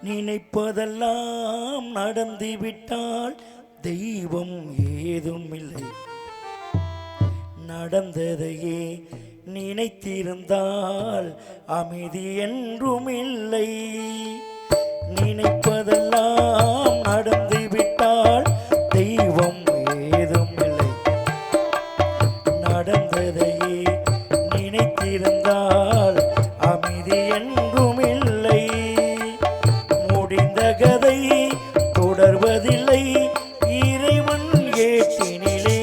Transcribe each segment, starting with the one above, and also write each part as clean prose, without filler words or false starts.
நினைப்பதெல்லாம் நடந்துவிட்டால் தெய்வம் ஏதும் இல்லை. நடந்ததையே நினைத்திருந்தால் அமைதி என்றும் இல்லை. நினைப்பதெல்லாம் நடந்துவிட்டால் தெய்வம் ஏதும் இல்லை. நடந்ததையே நினைத்திருந்தால் அமைதி என்றும் இல்லை. முடிந்த கதை தொடர்வதில்லை இறைவன் ஏட்டினிலே.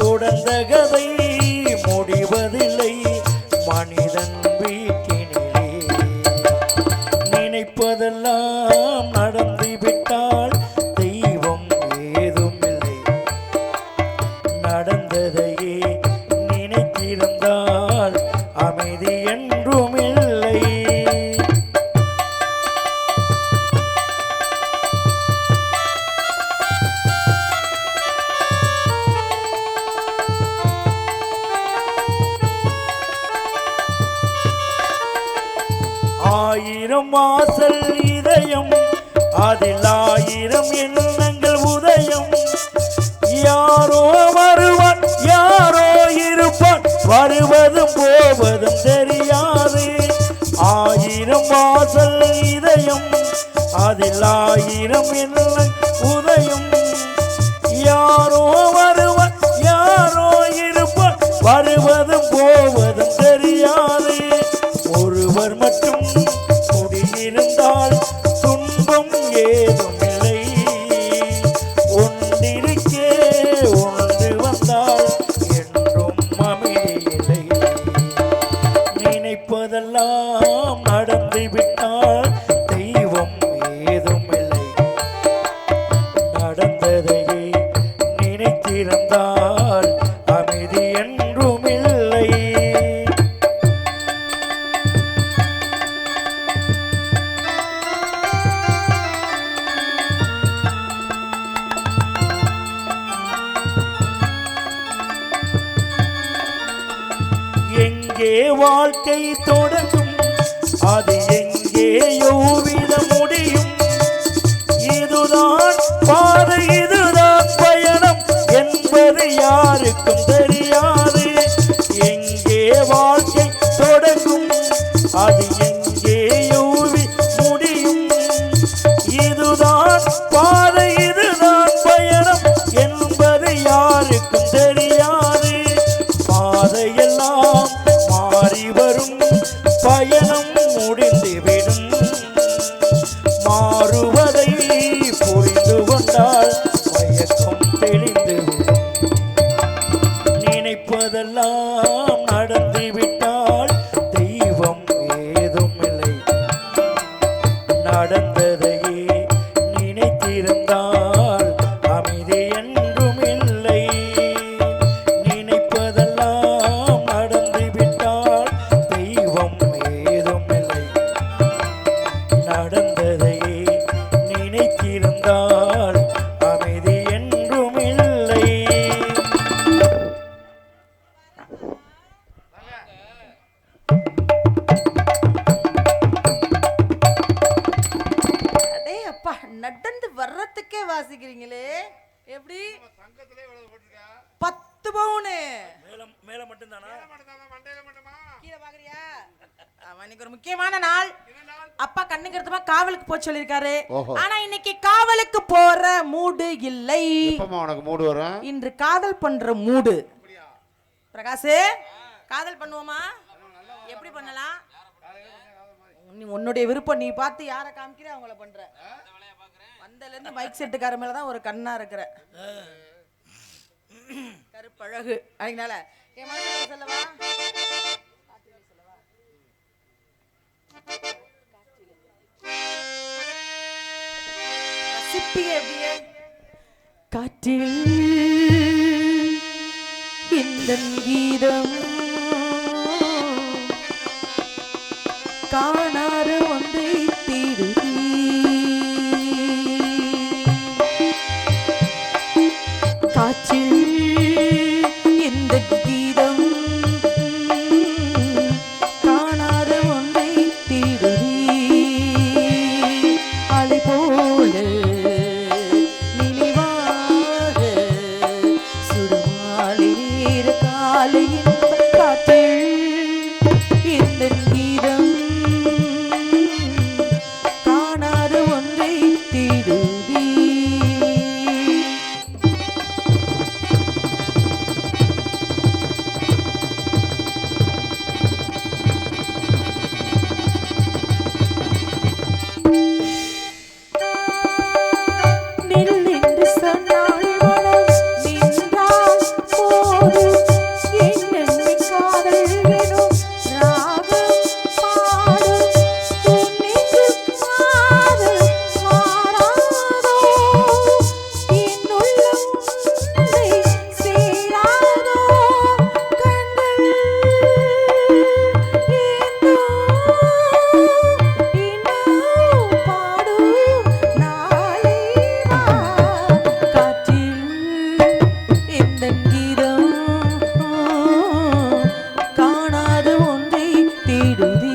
தொடர்ந்த கதை முடிவதில்லை மனிதன் வீட்டினிலே. நினைப்பதெல்லாம் நடந்துவிட்டால் தெய்வம் ஏதும் இல்லை. நடந்ததையே நினைத்திருந்தால் அமைதி என்றும் இல்லை. 1000 வாசல் இதயம் அதில் 1000 எண்ணங்கள் உதயம். யாரோ வருவான் யாரோ இருப்பான் வருவதும் போவதும் தெரியாது. 1000 வாசல் இதயம் அதில் 1000 எண்ணங்கள் உதயம். யாரோ வருவான் யாரோ இருப்பான் வருவதும் போவதும் தெரியாது. ஒருவர் மட்டும் குடியிருந்தால் துன்பம் ஏதும் இல்லை. ஒன்றிருக்கே ஒன்று வந்தால் என்றும் அமைதி இல்லை. நினைப்பதெல்லாம் நடந்துவிட்டால் தெய்வம் ஏதும் இல்லை. நடந்ததையே நினைத்திருந்தால் அமைதி என்றும் இல்லை. எங்கே வாழ்க்கை தொடங்கும் அது எங்கேயோ விட முடியும். இதுதான் பாதை இதுதான் பயணம் என்பது யாருக்கும் தெரியாது. எங்கே வாழ்க்கை தொடங்கும் அது எங்கேயோ முடியும். இதுதான் பாதை இதுதான் பயணம் என்பது யாருக்கும் தெரியாது. பாதையெல்லாம் மாறி வரும் பயணம் முடிந்துவிடும். மாறுவதை புரிந்து கொண்டால் மயக்கம் தெளிந்துவிடும். நினைப்பதெல்லாம் நடந்துவிட்டால் தெய்வம் ஏதும் இல்லை. நடந்ததையே நினைத்திருந்தால் அமைதி என்றும் இல்லை. நினைப்பதெல்லாம் நடந்துவிட்டால் தெய்வம் ஏதும் இல்லை. நடந்ததையே நினைத்திருந்தால் அமைதி என்றும் இல்லை. அடே அப்பா, நடந்து வர்றதுக்கே வாசிக்கிறீங்களே. எப்படி 10 பவுனு மேல மட்டும் தானா? கீழே பாக்குறியா? இன்னைக்கு ஒரு முக்கியமான நாள். அப்பா கண்ணுக்கிறதுமா காவலுக்கு போக சொல்லிருக்காரு. ஆனா இன்னைக்கு காவலுக்கு போற மூடு இல்லை. உனக்கு மூடு வரும். இன்று காதல் பண்ற மூடு. பிரகாஷ், காதல் பண்ணுவோமா? எப்படி பண்ணலாம்? நீ உன்னுடைய விருப்பம். நீ பார்த்து யாரை காமிக்கிற அவங்கள பண்ற. வந்தல இருந்து மைக் செட்டுக்கார மேலதான் ஒரு கண்ணா இருக்கிற கருப்பழகு. அதனால என் மனசுல சொல்லவா? காற்றில் இந்த கீதம் காணாத ஒன்றை தீருதி. காற்றில் இந்த கீதம் நேர காலையின் காற்றில் இந்த கீதம் காணாத ஒன்றை தேடுதி. நில்லென்று சொன்னால் மனம் நின்றால் போது என்னென்னை காதல் எனும் ராகம் பாடும் உன் நெஞ்சு காதல் மாறாதோ என் உள்ளம் உன்னை சேராதோ கண்கள் இன்னும் பாடும் நாளை வா காற்றில் எந்தன் கீதம் காணாத ஒன்றை தேடுதி.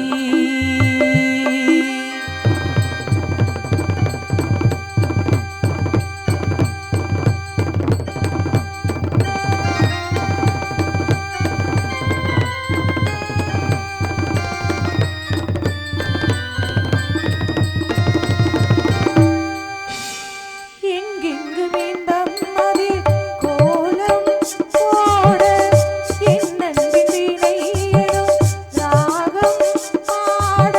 எங்கெங்கு மீண்டும் அதில் கோலம் போட என் அன்பின் வீணை எனும் ராகம் ஆட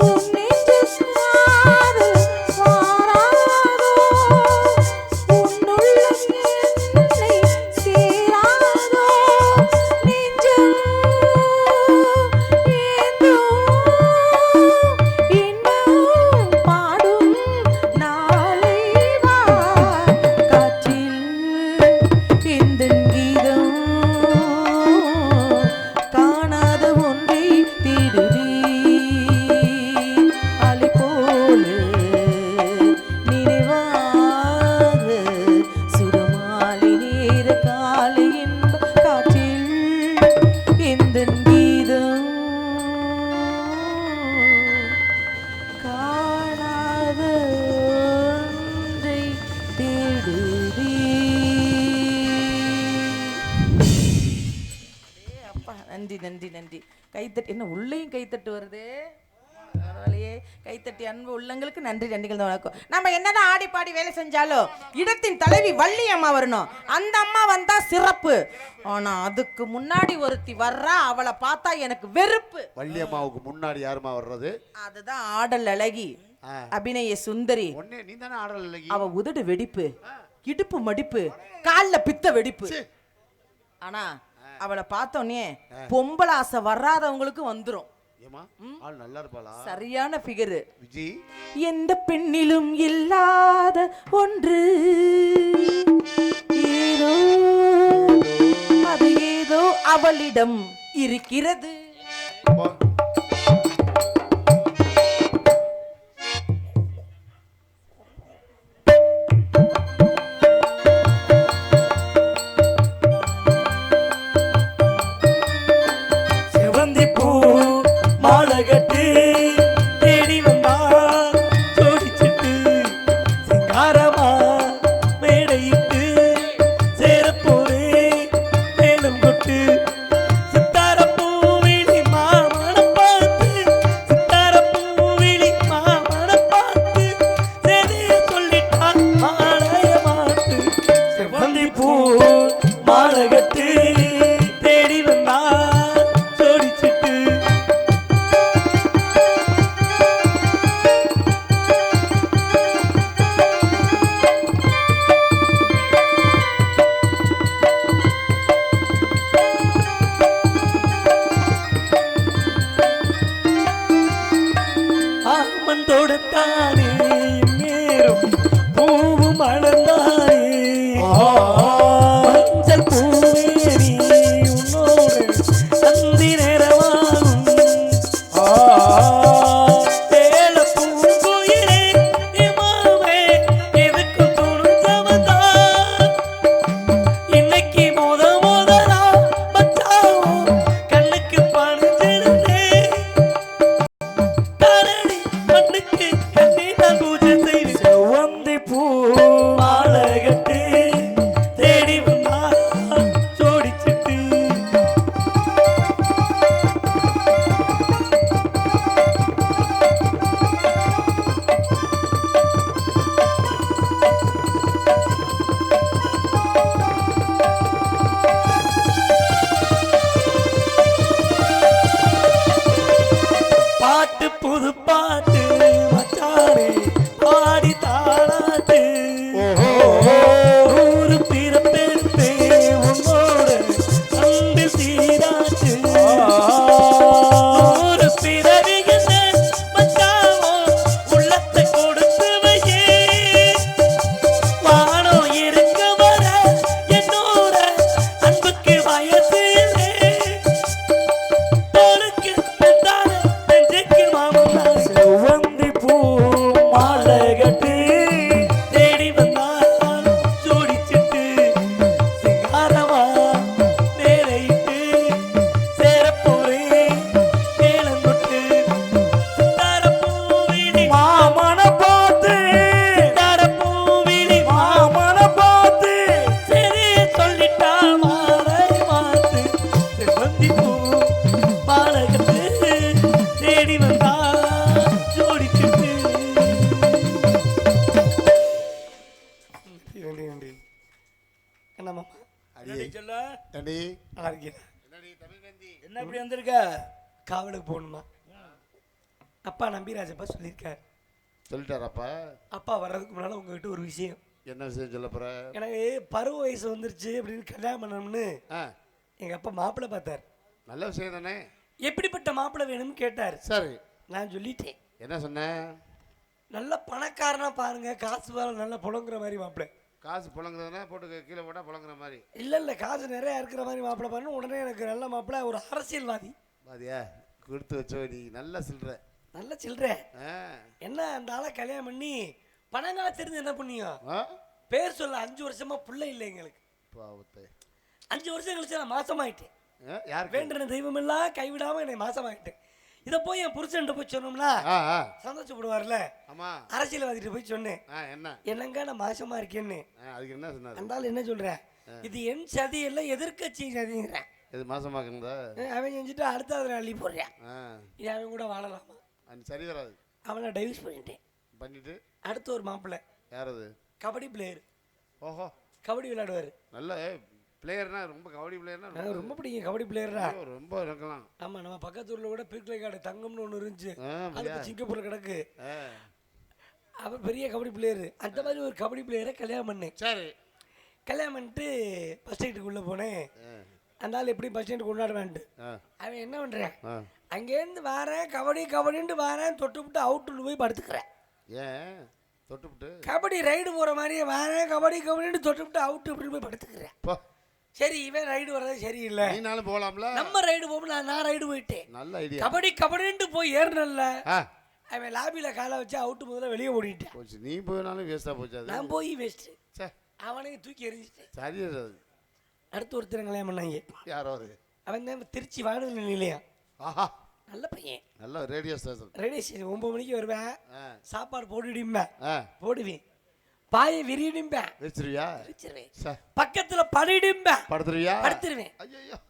உன் நெஞ்சு காதல் மாறாதோ உன் உள்ளம் என்னை சேராதோ நெஞ்சம் ஏந்தோ இன்னும் பாடும் நாளை வா காற்றில் எந்தன் கீதம் காணாத ஒன்றை தேடுதி. அலை போல நினைவாக சுடமாலை நேர காலை என்ப காற்றில் எந்தன் கீதம் காணாத ஒன்றை தேடுதி. அப்பா நன்றி நன்றி நன்றி. கைத்தட்டு என்ன உள்ளேயும் கைத்தட்டு வருது. பரவாயில்லையே. கைத்தட்டி அன்பு உள்ளங்களுக்கு நன்றி நன்றிகள் தான் வணக்கம். நம்ம என்னதான் ஆடி பாடி வேலை செஞ்சாலும் இடத்தின் தலைவி வள்ளி அம்மா வரணும். அந்த அம்மா வந்தா சிறப்பு. ஆனா அதுக்கு முன்னாடி ஒருத்தி வர்றா, அவளை பார்த்தா எனக்கு வெறுப்பு. வள்ளி அம்மாவுக்கு முன்னாடி யாருமா வர்றது? அதுதான் ஆடல் அழகி, அபிநய சுந்தரி. ஒண்ணே நீ தானே ஆடல் இல்ல. அவ உதடு வெடிப்பு, இடுப்பு மடிப்பு, கால்ல பித்த வெடிப்பு. ஆனா அவளை பார்த்தோன்னே பொம்பளை ஆசை வராதவங்களுக்கு வந்துரும். ஏமா ஆள் நல்லா இருப்பாளா? சரியான ஃபிகர். விஜி எந்த பெண்ணிலும் இல்லாத ஒன்று ஏதோ அது ஏதோ அவளிடம் இருக்கிறது. செவந்தி பூ மாலை கட்டி தேடி வந்தா ஜோடிச்சிட்டு சிங்காரமா மேடையிட்டு சேரப்போரே மேலும் கொட்டு சித்தார பூவிழி மாமனம் பார்த்து சித்தார பூவிழி மாமனம் பார்த்து சேதிய சொல்லிட்டா மாலைய மாத்து. செவந்தி பூ மாலை கட்டி தேடி வந்தா ஜோடிச்சிட்டு என்ன இப்படி வந்திருக்க? காவலுக்கு போகணுமா? அப்பா நம்பிராஜப்பா சொல்லியிருக்காரு. சொல்லிட்டாராப்பா? அப்பா வர்றதுக்கு முன்னால் உங்ககிட்ட ஒரு விஷயம். என்ன விஷயம் சொல்ல போற? எனக்கு பருவ வயசு வந்துருச்சு அப்படின்னு கல்யாணம் பண்ணணும்னு எங்கள் அப்பா மாப்பிள்ளை பார்த்தார். நல்ல விஷயம் தானே. எப்படிப்பட்ட மாப்பிள்ளை வேணும்னு கேட்டார். சரி, நான் சொல்லிட்டேன். என்ன சொன்ன? நல்ல பணக்காரனா பாருங்க, காசு வேலை நல்லா புழங்குற மாதிரி மாப்பிள்ளை. காசு புழங்குறதுனா போட்டு கீழே போட்டால் புழங்குற மாதிரி? இல்லை காசு நிறைய இருக்கிற மாதிரி மாப்பிள்ளை பாருங்க. உடனே எனக்கு நல்ல மாப்பிள்ளை, ஒரு அரசியல்வாதி. பாதியா கொடுத்து வச்சோ நீ. நல்லா சொல்ற. நல்ல சில்லற. என்ன அந்த ஆளை கல்யாணம் பண்ணி பணங்கால தெரிஞ்சு என்ன பண்ணியோ பேர் சொல்ல 5 வருஷமா பிள்ளை இல்லை எங்களுக்கு. 5 வருஷம் கழிச்சு நான் மாசமாயிட்டேன். வேண்டின தெய்வம் எல்லாம் கைவிடாம என்னை மாசமாயிட்டேன். இதை போய் என் புருஷன் போய் சொன்னோம்னா சந்தோஷப்படுவார்ல. அரசியல்வாதிட்டு போய் சொன்னேன், என்னங்க நான் மாசமா இருக்கேன்னு. அதுக்கு என்ன சொன்னாரு? அந்த ஆள் என்ன சொல்றேன், இது என் சதி எல்லாம் எதிர்கட்சி சதிங்கிறேன். இது மாசமாக்குறதா? அவன் செஞ்சுட்டு அடுத்த அதில் அள்ளி போடுறேன். இது அவன் கூட வாழலாமா? சரி வராது. அவனை டைவர்ஸ் பண்ணிட்டேன். பண்ணிட்டு அடுத்து ஒரு மாப்பிள்ளை. யார் அது? கபடி பிளேயர். ஓஹோ, கபடி விளையாடுவார். நல்ல பிளேயர்னா, ரொம்ப கபடி பிளேயர்னா ரொம்ப பிடிக்கும். கபடி பிளேயர்னா ரொம்ப இருக்கலாம். ஆமாம், நம்ம பக்கத்து ஊரில் கூட பிக்லை கார்டு தங்கம்னு ஒன்று இருந்துச்சு. அது சிங்கப்பூரில் கிடக்கு. அவன் பெரிய கபடி பிளேயரு. அந்த மாதிரி ஒரு கபடி பிளேயரை கல்யாணம் பண்ணேன். சரி, கல்யாணம் பண்ணிட்டு பஸ் ஸ்டாண்டுக்குள்ளே போனேன். அந்த ஆள் எப்படி பஸ் ஸ்டாண்டு கொண்டாடுவான்ட்டு அவன் என்ன பண்ணுறேன், அங்கேருந்து வரேன் கபடி கபடின்ட்டு வரேன், தொட்டுவிட்டு அவுட்டுன்னு போய் படுத்துக்கிறேன். ஏன் தொட்டுவிட்டு? கபடி ரைடு போகிற மாதிரியே வரேன் கபடி கபடின்ட்டு தொட்டுவிட்டு அவுட்டு இப்படின்னு போய் படுத்துக்கிறேன். சரி, இவன் ரைடு வர்றது சரியில்லை, நீனாலும் போகலாம்ல. நம்ம ரைடு போகும். நான் ரைடு போயிட்டேன். நல்ல ஐடியா. கபடி கபடின்ட்டு போய் ஏறினல்ல, அவன் லாபியில் காலை வச்சு அவுட்டு முதல்ல வெளியே ஓடிட்டேன். நீ போயினாலும் வேஸ்ட்டாக போச்சு. நான் போய் வேஸ்ட்டு. அவனையும் தூக்கி எறிஞ்சிட்டேன். சரி, அடுத்து ஒருத்தர் கல்யாணம் பண்ணாங்க. யாரோ அவன் தான் திருச்சி வானொலி நிலையம். ஆஹா, நல்ல பையன். நல்ல ரேடியோ ஸ்டேஷன். 9 மணிக்கு வருவேன். சாப்பாடு போட்டுடிம்பேன். போடுவேன். பாயை விரிடிம்பேன். வச்சிருவேன். பக்கத்துல படுடிம்பேன். படுத்துருவேன்.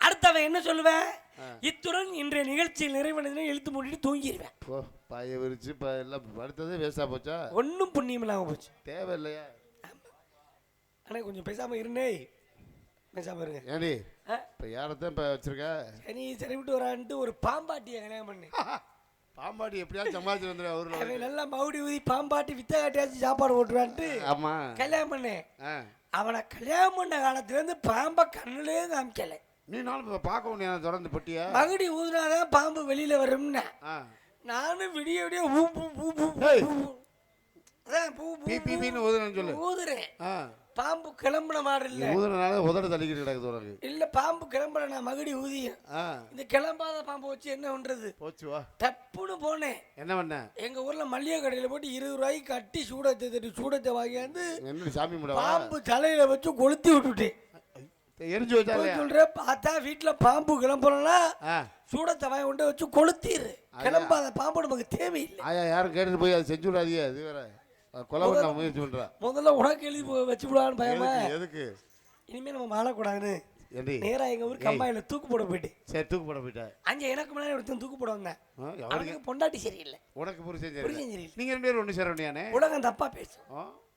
அடுத்தவன் என்ன சொல்லுவேன், இத்துடன் இன்றைய நிகழ்ச்சியில் நிறைவடைந்து இழுத்து மூடிட்டு தூங்கிடுவேன். பாயை விரிச்சு எல்லாம் படுத்ததே வேஸ்டா போச்சா? ஒன்றும் புண்ணியம் இல்லாம போச்சு. தேவையில்லையா? ஆனால் கொஞ்சம் பேசாம இருந்தே. பேசாம இருங்க. ஏடி இப்போ யாரத்தான் இப்போ வச்சிருக்க? நீ சரி விட்டு வரான்ட்டு ஒரு பாம்பாட்டியை கல்யாணம் பண்ணு. பாம்பாட்டி எப்படியாவது சமாளிச்சு வந்துடு. அவரு நல்லா மவுடி ஊதி பாம்பாட்டி வித்த காட்டியாச்சும் சாப்பாடு போட்டுருவான்ட்டு ஆமா கல்யாணம் பண்ணேன். அவனை கல்யாணம் பண்ண காலத்துலேருந்து பாம்பை கண்ணுலேயே காமிக்கல. நீ நானும் பார்க்க முடியாது. தொடர்ந்து பொட்டியா மகுடி ஊதுனாதான் பாம்பு வெளியில வரும்னா நானும் விடிய விடிய ஊதுறேன். பாம்பு கிளம்புன மாதிரி இல்ல, ஊதுறனால உதடு தள்ளிக்கிட்டு கிடக்குது உனக்கு. இல்ல பாம்பு கிளம்புற, நான் மகுடி ஊதிய இந்த கிளம்பாத பாம்பு வச்சு என்ன பண்றது? போச்சுவா தப்புன்னு போனேன். என்ன பண்ண? எங்க ஊர்ல மல்லிகை கடையில போட்டு 20 ரூபாய்க்கு கட்டி சூடத்தை வாங்கியாந்து சாமி பாம்பு தலையில வச்சு கொளுத்தி விட்டுட்டேன். எரிஞ்சு வச்சா சொல்றேன். பார்த்தா வீட்டுல பாம்பு கிளம்புறோம்னா சூடத்தை வாங்கி கொண்டு வச்சு கொளுத்திரு. கிளம்பாத பாம்பு நமக்கு தேவையில்லை. யாரும் கேட்டுட்டு போய் அதை செஞ்சு விடாதீங்க. அது வேற கொலை பண்ண முயற்சி பண்றா. முதல்ல உனக்கு எழுதி வச்சு விடான்னு பயமா? எதுக்கு? இனிமே நம்ம வாழக்கூடாதுன்னு நேரா எங்க ஊருக்கு கம்மாயில தூக்கு போட போயிட்டு. சரி, தூக்கு போட போயிட்டேன். அங்க எனக்கு முன்னாடி ஒருத்தன் தூக்கு போட வந்தேன். அவனுக்கு பொண்டாட்டி சரியில்லை, உனக்கு புருஷன் சரியில்லை. நீங்க 2 பேரும் ஒண்ணு சேர வேண்டியானே. உலகம் தப்பா பேசும்.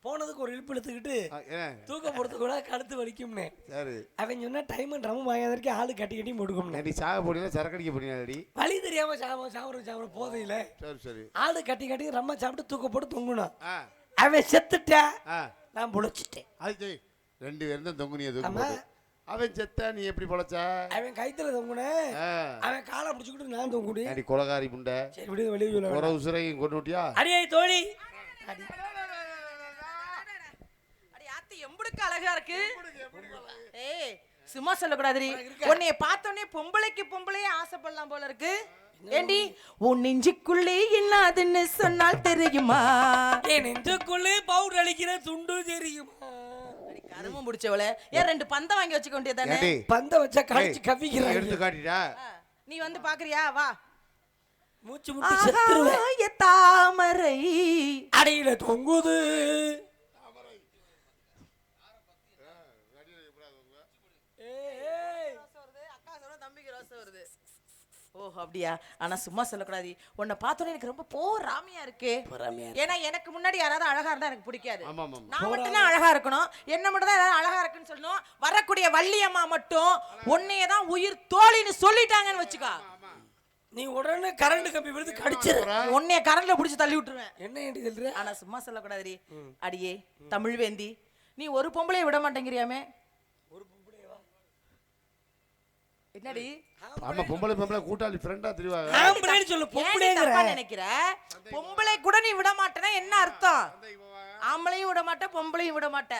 போனதுக்கு ஒரு இழுப்பு எடுத்துக்கிட்டு தூக்க போடுறது கூட கழுத்து வலிக்கும்னே. சரி, அவன் சொன்னா டைம் ட்ரம் வாங்கிறதுக்கு ஆளு கட்டி கட்டி முடுக்கும். நீ சாக போடியா சரக்கடிக்க போடியாடி? வழி தெரியாம சாவர போதையில. சரி சரி, ஆளு கட்டி கட்டி ரம்ம சாப்பிட்டு தூக்க போட்டு தொங்கணும். அவன் செத்துட்டான், நான் பொழைச்சிட்டேன். அது 2 பேரும் தான் தொங்குனிய தூக்கு. அவன் செத்தா நீ எப்படி பொழைச்ச? அவன் கைத்துல தொங்குன, அவன் காலை பிடிச்சிக்கிட்டு நான் தொங்குடி. அடி கொலகாரி முண்டை. சரி விடு, வெளியே சொல்ல. ஒரு உசுரையும் கொண்டு விட்டியா? அடியே தோழி, அடி ஆத்தி எம்புடுக்கு அழகா இருக்கு. ஏய் சும்மா சொல்லக்கூடாதுடி. உன்னைய பார்த்தோன்னே பொம்பளையே ஆசைப்படலாம் போல இருக்கு. ஏண்டி உன் நெஞ்சுக்குள்ளே என்னதுன்னு சொன்னால் தெரியுமா? என் நெஞ்சுக்குள்ளே பவுடர் அடிக்கிற துண்டு தெரியுமா? கருமம் முடிச்சவளே, ஏன் 2 பந்தம் வாங்கி வச்சுக்க வேண்டியதானே? பந்த வச்சா கடிச்சு கவிக்கிறாங்க. எடுத்து காட்டிடா. நீ வந்து பாக்குறியா? வா. மூச்சு முட்டி செத்துருவேன். தாமரை அடியில தொங்குது. ஓ அப்படியா? ஆனா சும்மா சொல்லக்கூடாது. உன்னை பார்த்தோன்னே எனக்கு ரொம்ப ராமியா இருக்கு. ஏன்னா எனக்கு முன்னாடி யாராவது அழகா இருந்தா எனக்கு பிடிக்காது. நான் மட்டும் தான் அழகா இருக்கணும். என்ன மட்டும் தான் யாராவது அழகா இருக்குன்னு சொல்லணும். வரக்கூடிய வள்ளியம்மா மட்டும் உன்னையே தான் உயிர் தோழின்னு சொல்லிட்டாங்கன்னு வச்சுக்கோ. நீ உடனே கரண்ட் கம்பி விழுந்து கடிச்சிரு. உன்னைய கரண்ட்ல புடிச்சு தள்ளி விட்டுருவேன். என்ன ஏண்டி சொல்ற? ஆனா சும்மா சொல்லக்கூடாது. அடியே தமிழ் வேந்தி, நீ ஒரு பொம்பளைய விட மாட்டேங்கிறியாமே. ஒரு பொம்பளையவா? என்னடி? ஆமா, பொம்பளை கூட்டாளி ஃப்ரெண்டா தெரிவாங்க. ஆம்பளைன்னு சொல்லு, பொம்பளைங்கற நினைக்கிற. பொம்பளை கூட நீ விட மாட்டேனா என்ன அர்த்தம்? ஆம்பளையும் விட மாட்டே, பொம்பளையும் விட மாட்டே.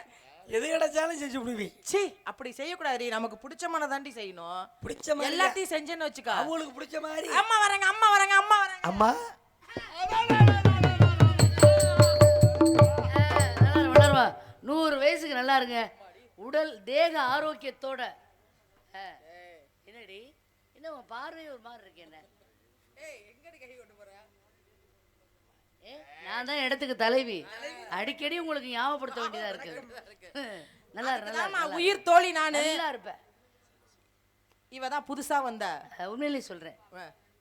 எது கிடைச்சாலும் செஞ்சு விடுவி. சீ, அப்படி செய்யக்கூடாது. நமக்கு பிடிச்சமான தாண்டி செய்யணும். பிடிச்ச மாதிரி எல்லாத்தையும் செஞ்சேன்னு வச்சுக்கோ. அவங்களுக்கு பிடிச்ச மாதிரி. அம்மா வராங்க, அம்மா வராங்க, அம்மா வராங்க. அம்மா வளருவா 100 வயசுக்கு நல்லா இருங்க. உடல் தேக ஆரோக்கியத்தோட. என்னடி என்ன உன் பார்வை ஒரு மாதிரி இருக்கு? என்ன நான் தான் இடத்துக்கு தலைவி. அடிக்கடி உங்களுக்கு ஞாபகப்படுத்த வேண்டியதா இருக்கு. நல்லா இருக்கு. உயிர் தோழி நானு. நல்லா இருப்ப. இவ தான் புதுசா வந்த. உண்மையிலேயே சொல்றேன்.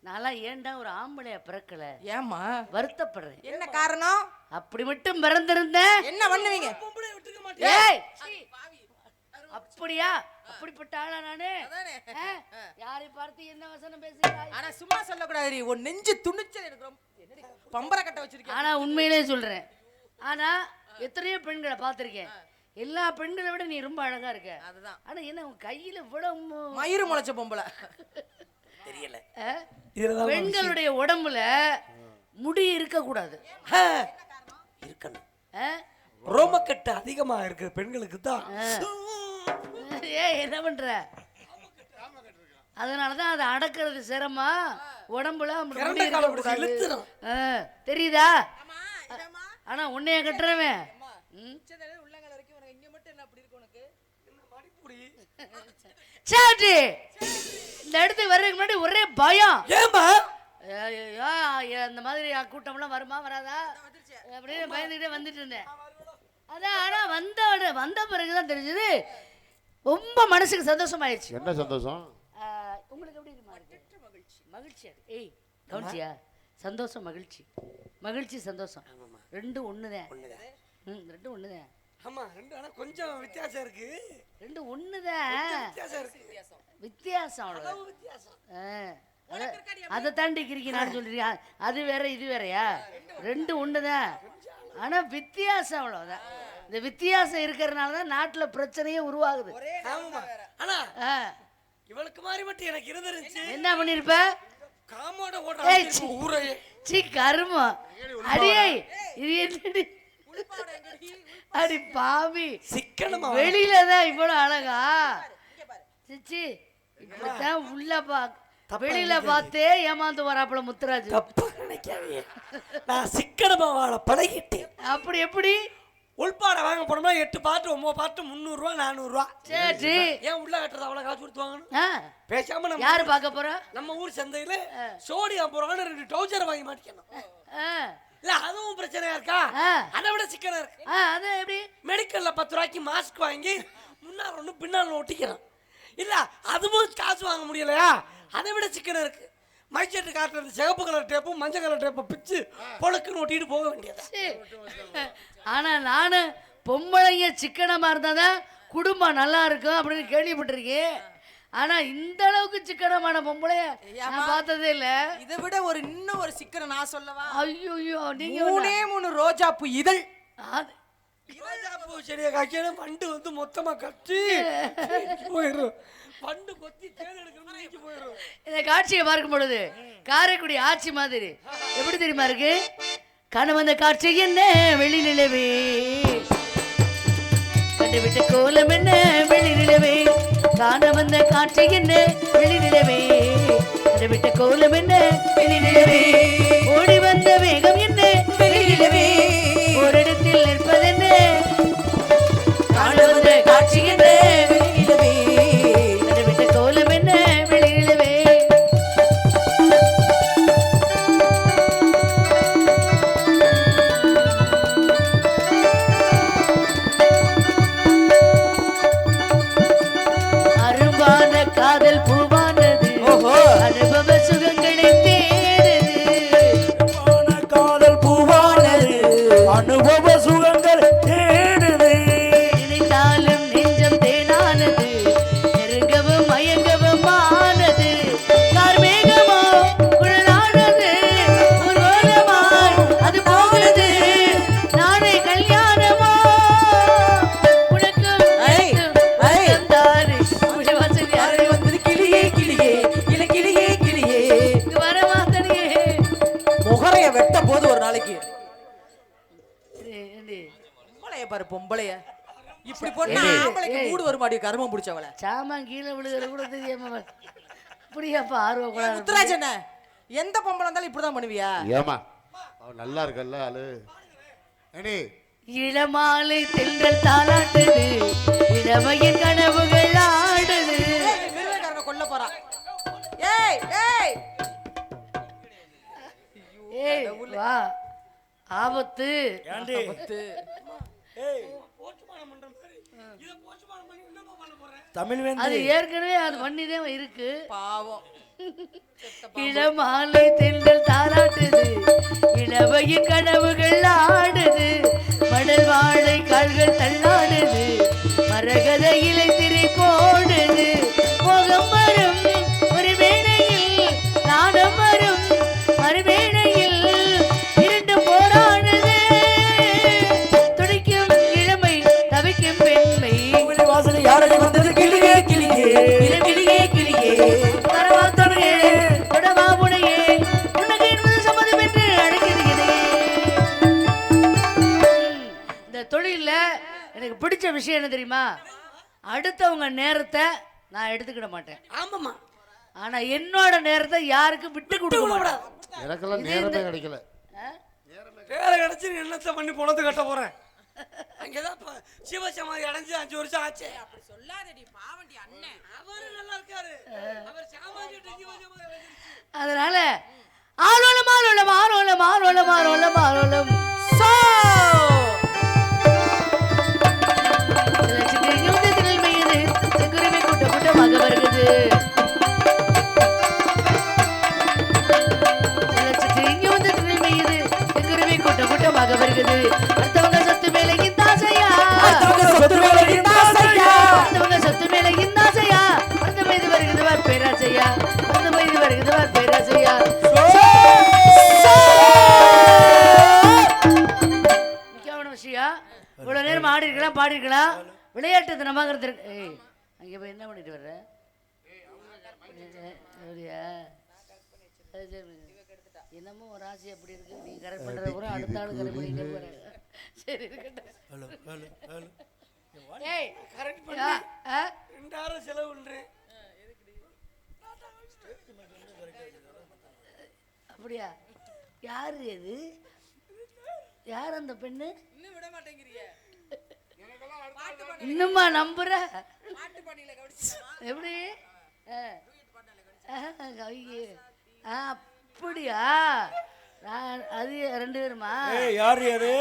நான்லாம் ஏன்டா ஒரு ஆம்பளைய பிறக்கல ஏமா வருத்தப்படுறேன். என்ன காரணம்? அப்படி மட்டும் பிறந்திருந்தேன் என்ன பண்ணுவீங்க? ஏய் அப்படியா? அப்படிப்பட்ட ஆளா நானு? யாரை பார்த்து என்ன வசனம் பேசுறாய்? ஆனா சும்மா சொல்லக்கூடாது. உன் நெஞ்சு துணிச்சல் எனக்கு ரொம்ப பம்பர கட்ட வச்சிருக்கேன். ஆனா உண்மையிலேயே சொல்றேன். ஆனா எத்தனையோ பெண்களை பார்த்திருக்கேன். எல்லா பெண்களை விட நீ ரொம்ப அழகா இருக்க. அதுதான். ஆனா என்ன உன் கையில இவ்வளவு மயிறு முளைச்ச பொம்பளை தெரியல. பெண்களுடைய உடம்புல முடி இருக்க கூடாது. இருக்கணும். ரோமக்கட்டு அதிகமா இருக்கிற பெண்களுக்கு தான். ஏய் என்ன பண்ற? அதனாலதான் அதை அடக்கிறது சிரமம். உடம்புல முடி இருக்க கூடாது. தெரியுதா? ஆனா உன்னைய கட்டுறவன் இந்த இடத்துக்கு வர்றதுக்கு முன்னாடி ஒரே பயம். ஏமா இந்த மாதிரி கூட்டம்லாம் வருமா வராதா அப்படியே பயந்துக்கிட்டே வந்துட்டு இருந்தேன். அதான் ஆனா வந்த பிறகுதான் தெரிஞ்சது ரொம்ப மனசுக்கு சந்தோஷமாயிருச்சு. என்ன சந்தோஷம்? உங்களுக்கு எப்படி இருக்கு? மகிழ்ச்சி. ஏய் கவனிச்சியா? சந்தோஷம் மகிழ்ச்சி, மகிழ்ச்சி சந்தோஷம் ரெண்டும் ஒண்ணுதான். ரெண்டும் ஒண்ணுதான். ஆமா ரெண்டு. ஆனா கொஞ்சம் வித்தியாசம் இருக்கு. ரெண்டும் ஒண்ணுதான். வித்தியாசம் அவ்வளவு வித்தியாசம். அதை தாண்டி கிரிக்கிறான்னு சொல்றீங்க. அது வேற இது வேறயா? ரெண்டு ஒண்ணுதான். ஆனா வித்தியாசம் அவ்வளவுதான். இந்த வித்தியாசம் இருக்கிறதுனாலதான் நாட்டுல பிரச்சனையே உருவாகுது. ஆனா இவளுக்கு மாதிரி மட்டும் எனக்கு இருந்துருச்சு. என்ன பண்ணிருப்ப? காமோட ஓடுற ஊரையே சீ கருமம். அடியே இது என்னடி? அடி பாவி, சிக்கனமா வெளியிலதான் இவ்வளவு அழகா? சிச்சி இப்படித்தான் உள்ள வெளியில பார்த்தே ஏமாந்து வராப்புல முத்துராஜ். தப்பா நினைக்காதீங்க. நான் சிக்கனமா வாழ பழகிட்டேன். அப்படி எப்படி? உள்பாடை வாங்க போனோம்னா 8 பாட்டு 9 பாட்டு 300 ரூபா 400 ரூபா. சரி ஏன் உள்ள கட்டுறது அவ்வளவு காசு கொடுத்து வாங்கணும்? பேசாம நம்ம யாரு பார்க்க போறா? நம்ம ஊர் சந்தையில சோடியா போறான்னு 2 டவுசர் வாங்கி மாட்டிக்கணும். இல்ல அதுவும் பிரச்சனையா இருக்கா? அதை விட சிக்கனா இருக்கு. அது எப்படி? மெடிக்கல்ல 10 ரூபாய்க்கு மாஸ்க் வாங்கி முன்னாள் ஒண்ணு பின்னால் ஒட்டிக்கிறோம். இல்ல அதுவும் காசு வாங்க முடியலையா? அதை விட சிக்கனா இருக்கு. மைச்செட்டு காட்டுறது சிகப்பு கலர் டேப்பும் மஞ்சள் கலர் டேப்பை பிச்சு பொழுக்குன்னு ஒட்டிட்டு போக வேண்டியது. ஆனா நானு பொம்பளைங்க சிக்கனமா இருந்தாதான் குடும்பம் நல்லா இருக்கும் அப்படின்னு கேள்விப்பட்டிருக்கேன். ஆனா இந்த அளவுக்கு சிக்கனமான பொம்பளைய நான் பார்த்ததே இல்ல. இதை விட இன்னும் ஒரு சிக்கனம் நான் சொல்லவா? ஐயோ நீங்க 3 ரோஜாப்பூ இதழ். ரோஜாப்பூ செடியை காய்ச்சலும் பண்டு வந்து மொத்தமா கட்டி போயிடும். பண்டு கொத்தி தேன் எடுக்கணும் போயிடும். இந்த காட்சியை பார்க்கும் பொழுது காரைக்குடி ஆட்சி மாதிரி எப்படி தெரியுமா இருக்கு? கணவந்த காட்சி என்ன வெளி நிலவே, கண்டுவிட்ட கோலம் என்ன வெளி நிலவே, காண வந்த காட்சி என்ன வெளி நிலவே, கண்டுவிட்ட கோலம் என்ன வெளி நிலவே, ஓடி வந்த வேகம் என்ன வெளி நிலவே, ஒரு இடத்தில் நிற்பதென்ன, காண வந்த காட்சி என்ன வெளி நிலவே, கண்டுவிட்ட கோலம் என்ன வெளி நிலவே. காதல் பூவான நாளைக்கு. ஏண்டி பொம்பளைய பாரு பொம்பளைய. இப்படி போட்டா ஆம்பளைக்கு மூடு வருமாடி கர்மம் பிடிச்சவள. சாமான் கீழே விழுகிற கூட தெரியாம இப்படியாப்பா ஆர்வம் கூட. முத்துராஜன் எந்த பொம்பளை இருந்தாலும் இப்படிதான் பண்ணுவியா? ஏமா அவன் நல்லா இருக்கல்ல ஆளு. ஏடி இளமாலை தென்றல் தாளாட்டுது, இளமையின் கனவுகள் ஆடுது. மிருகக்காரனை கொல்ல போறான். ஏய் ஏய் ஏய் வா ஆபத்து. ஆபத்து. தமிழ் அது ஏற்கனவே அது பண்ணிதான் இருக்கு. பாவம். இளமாலை தென்றல் தாளாட்டுது, இளமையின் கனவுகள் ஆடுது, மடல் வாழை கால்கள் தள்ளாடுது, மரகத இலை திரை போடுது, முகம் வரும் ஒரு வேளையில் நாணம் வரும் மறுவேளையில் இரண்டு போராடுது, துடிக்கும் இளமை தவிக்கும் பெண்மை வாசனை யாரடி வந்தது கிளியே கிளியே கிளியே கிளியே தரவா தொடரே தொடவா முனையே உனக்கு என்பது சம்மதம் என்று அழைக்கிறது. இந்த தொழிலில் எனக்கு பிடிச்ச விஷயம் என்ன தெரியுமா? அடுத்தவங்க நேரத்தை நான் எடுத்துக்கிட மாட்டேன். ஆமாம்மா. ஆனா என்னோட நேரத்தை யாருக்கும் விட்டு கொடுக்க மாட்டேன். எனக்கெல்லாம் நேரமே கிடைக்கல. வேலை கிடைச்சி என்னத்தை பண்ணி பணத்தை கட்ட போறேன். அங்கேதான் சிவசமாதி அடைஞ்சு 5 வருஷம் ஆச்சு. அப்படி சொல்லாதடி பாவண்டி அண்ணன். அவரு நல்லா இருக்காரு. அவர் சமாதி சிவசமாதி. அதனால ஆரோலம் ஆரோலம் ஆரோலம் ஆரோலம் ஆரோலம் ஆரோலம் சோ செங்குருமை கூட்ட கூட்டமாக வருகிறது. செங்குருமை கூட்ட கூட்டமாக வருகிறது. அடுத்தவங்க சொத்து மேலே இந்தாசையா, அடுத்தவங்க சொத்து மேலே இந்தாசையா, அடுத்த வயது வருகிறது வார் பேராசையா, அடுத்த வயது வருகிறது வார் பேராசையா. முக்கியமான விஷயம், இவ்வளவு நேரம் ஆடி இருக்கலாம் பாடி இருக்கலாம், விளையாட்டு தினமாக இருக்கு. ஏய் அங்கே போய் என்ன பண்ணிட்டு வர்ற? என்னமோ ஒரு ஆசை அப்படி இருக்கு. நீ கரெக்ட் பண்ற கூட அடுத்த ஆளு கரெக்ட் பண்ணிட்டு போற. சரி இருக்கட்டும். ஏய் கரெக்ட் பண்ணி 2000 செலவு பண்றேன். அப்படியா? யாரு அது? யார் அந்த பெண்ணு? இன்னும் விட மாட்டேங்கிறியே. இன்னுமா நம்புற? பாட்டு பாடியில கவனிச்சா எப்படி? அப்படியா? அது 2 பேருமா? யாரு யாரு?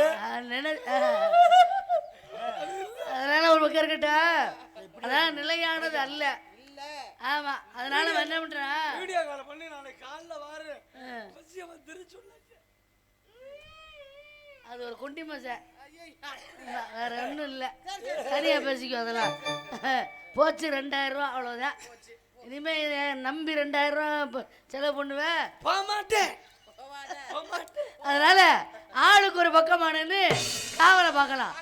அதனால ஒரு பக்கம் இருக்கட்டா, அதான் நிலையானது அல்ல. ஆமா, அதனால என்ன பண்றேன், வீடியோ கால் பண்ணி நாளைக்கு காலைல வாரு சொன்னாச்சு. அது ஒரு குண்டி மசை, வேற ஒன்றும் இல்லை. சரியா பேசிக்கும் அதெல்லாம். போச்சு 2000 ரூபா, அவ்வளோதான். இனிமே நம்பி 2000 ரூபா செலவு பண்ணுவேன். போமாட்டேன். அதனால ஆளுக்கு ஒரு பக்கமானு காவலை பார்க்கலாம்.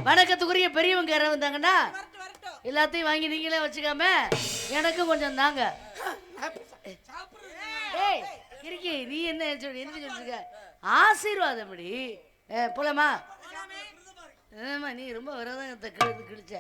வணக்கத்துக்குரிய பெரியவங்க யாராவது வந்தாங்கன்னா எல்லாத்தையும் வாங்கி நீங்களே வச்சுக்காம எனக்கும் கொஞ்சம் தாங்க. ஏய் இருக்கி, நீ என்ன சொல்லிருக்க? ஆசீர்வாதம் படி போலாமா? நீ ரொம்ப விரதத்தை கிழிச்ச.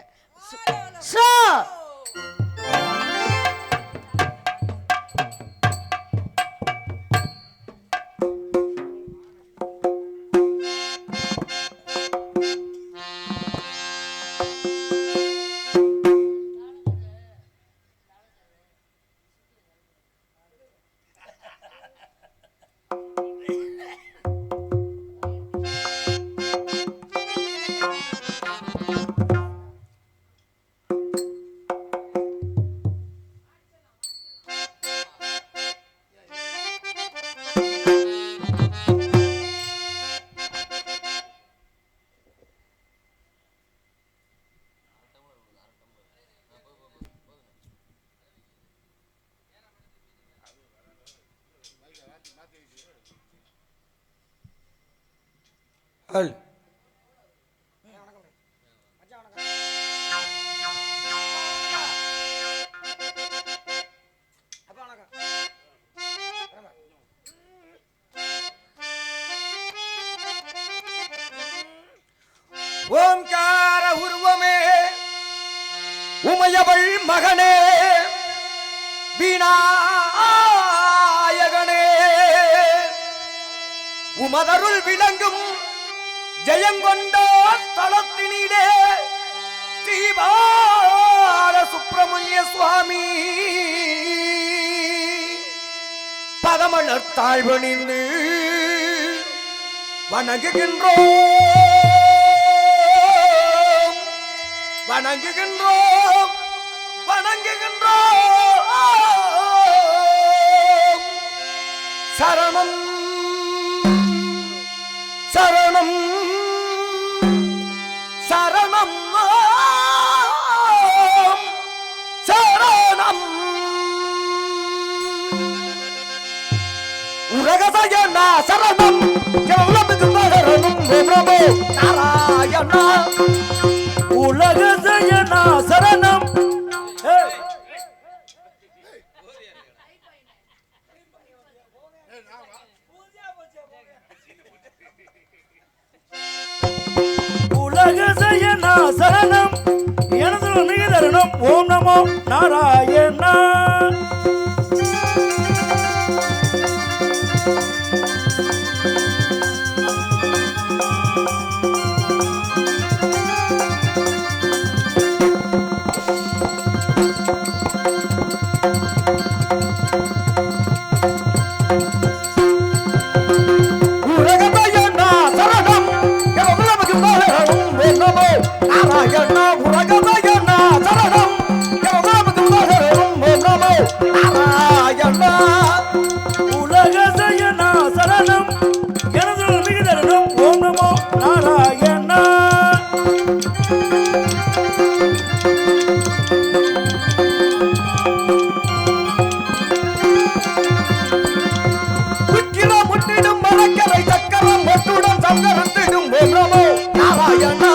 ஹல் ஓம்கார உருவமே உமையவள் மகனே விநாயகனே உமதருள் விளங்கும் ஜெயங்கொண்டோ தளத்தினிலே ஸ்ரீபால சுப்பிரமணிய சுவாமி பதமலர் தாழ்வணிந்து வணங்குகின்றோம் வணங்குகின்றோம் வணங்குகின்றோம் சரணம் சரணம் சரணம் சரணம் உலகசயனா சரணம் சரணம் பிரபு நாராயணா உலகசயனா சரணம் உலகசயனா சரணம் எனது மிக தருணம் ஓம் நமோ நாராயணா நாராயணா உலகமயனா சரணம் நாராயணா உலகசயனா சரணம் எனது மிக தருணம் ஓம் நமோ நாராயணா உக்கிரம் முட்டிடும் மரக்கரை சக்கரம் ஒட்டுடன் சங்கரத்திடும் ஓம் நமோ நாராயணா